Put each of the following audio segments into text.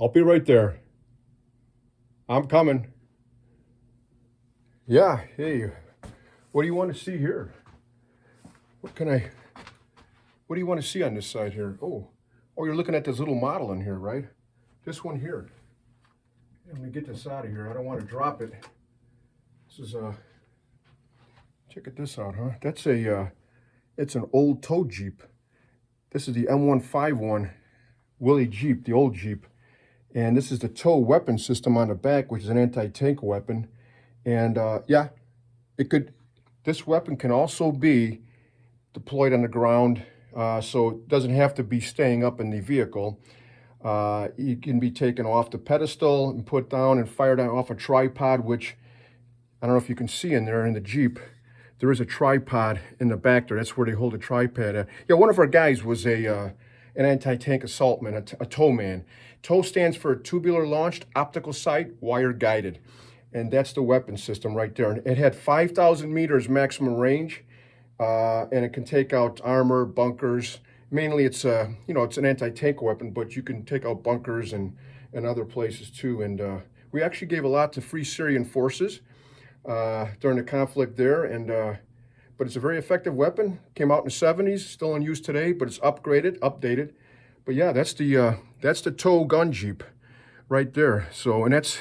I'll be right there. I'm coming. Yeah, hey, what do you want to see here? What do you want to see on this side here? Oh, you're looking at this little model in here, right? This one here. Let me get this out of here. I don't want to drop it. This is check this out, huh? That's it's an old tow Jeep. This is the M151 Willie Jeep, the old Jeep. And this is the tow weapon system on the back, which is an anti-tank weapon. And yeah, this weapon can also be deployed on the ground, so it doesn't have to be staying up in the vehicle. It can be taken off the pedestal and put down and fired off a tripod, which I don't know if you can see in there in the Jeep. There is a tripod in the back there. That's where they hold a tripod at. Yeah, one of our guys was an anti-tank assaultman, a tow man. TOW stands for tubular launched optical sight wire guided, and that's the weapon system right there. And it had 5,000 meters maximum range, and it can take out armor, bunkers. Mainly, it's it's an anti-tank weapon, but you can take out bunkers and other places too. And we actually gave a lot to Free Syrian forces during the conflict there, and but it's a very effective weapon. Came out in the 70s, still in use today, but it's upgraded, updated. But yeah, that's the tow gun Jeep right there. So, and that's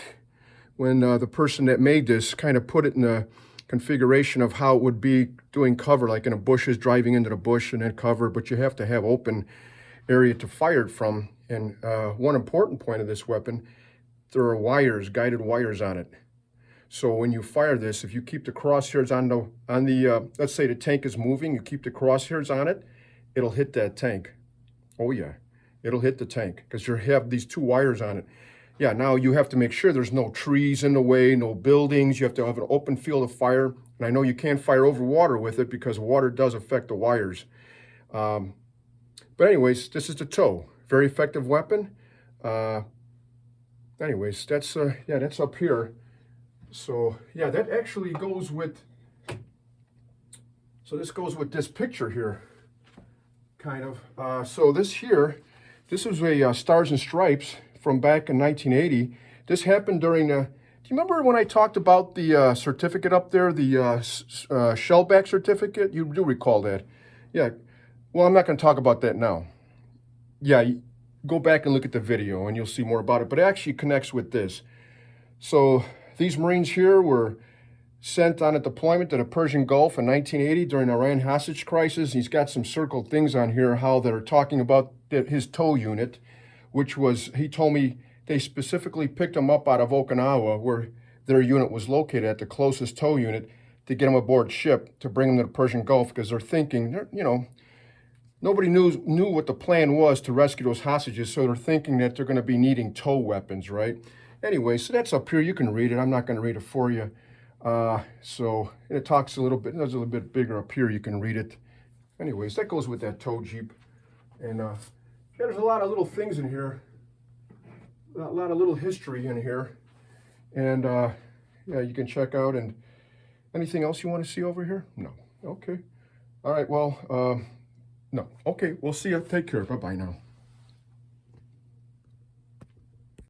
when the person that made this kind of put it in a configuration of how it would be doing cover, like in the bushes, driving into the bush and then cover, but you have to have open area to fire it from. And one important point of this weapon, there are wires, guided wires on it. So when you fire this, if you keep the crosshairs on the let's say the tank is moving, you keep the crosshairs on it, it'll hit that tank. Oh yeah, it'll hit the tank because you have these two wires on it. Yeah, now you have to make sure there's no trees in the way, no buildings. You have to have an open field of fire. And I know you can't fire over water with it because water does affect the wires. But anyways, this is the TOW. Very effective weapon. Anyways, that's that's up here. So yeah, that actually goes with, so this goes with this picture here, kind of. So this here, this was a Stars and Stripes from back in 1980. This happened during do you remember when I talked about the certificate up there, the shellback certificate? You do recall that. Yeah, well, I'm not going to talk about that now. Yeah, go back and look at the video and you'll see more about it, but it actually connects with this. So these Marines here were sent on a deployment to the Persian Gulf in 1980 during the Iran hostage crisis. He's got some circled things on here, how they're talking about his tow unit, which was, he told me they specifically picked him up out of Okinawa, where their unit was located at, the closest tow unit, to get him aboard ship to bring him to the Persian Gulf, because they're thinking, nobody knew what the plan was to rescue those hostages, so they're thinking that they're going to be needing tow weapons, right? Anyway, so that's up here. You can read it. I'm not going to read it for you. So it talks a little bit, it's a little bit bigger up here. You can read it. Anyways, that goes with that tow Jeep. And yeah, there's a lot of little things in here. A lot of little history in here. And yeah, you can check out. And anything else you want to see over here? No. Okay. All right. Well, no. Okay. We'll see you. Take care. Bye-bye now.